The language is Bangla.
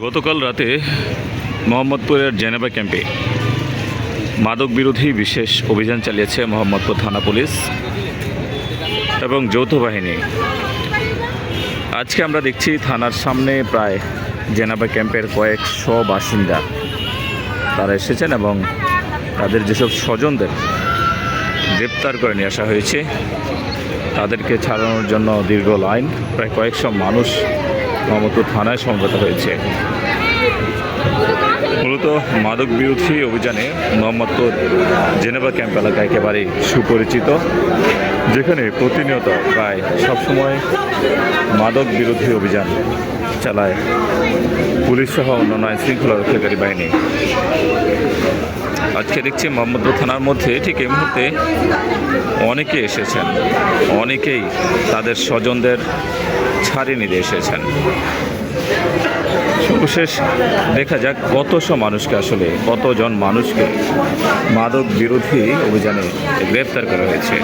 গতকাল রাতে মোহাম্মদপুরের জেনেভা ক্যাম্পে মাদক বিরোধী বিশেষ অভিযান চালিয়েছে মোহাম্মদপুর থানা পুলিশ এবং যৌথ বাহিনী। আজকে আমরা দেখছি থানার সামনে প্রায় জেনেভা ক্যাম্পের কয়েকশো বাসিন্দা তারা এসেছেন এবং তাদের যেসব স্বজনদের গ্রেপ্তার করে নিয়ে আসা হয়েছে তাদেরকে ছাড়ানোর জন্য দীর্ঘ লাইন, প্রায় কয়েকশো মানুষ মোহাম্মদপুর থানায় সমবেত হয়েছে। মূলত মাদক বিরোধী অভিযানে মোহাম্মদপুর জেনেভা ক্যাম্প এলাকা একেবারেই সুপরিচিত, যেখানে প্রতিনিয়ত প্রায় সবসময় মাদক বিরোধী অভিযান চালায় পুলিশ সহ অন্যান্য আইন শৃঙ্খলা রক্ষাকারী বাহিনী। আজকে দেখছি মোহাম্মদপুর থানার মধ্যে ঠিক এই মুহূর্তে অনেকে এসেছেন, অনেকেই তাদের স্বজনদের ছাড়িয়ে নিতে এসেছেন। সর্বশেষ দেখা যাক কতজন মানুষকে মাদক বিরোধী অভিযানে গ্রেপ্তার করা হয়েছে।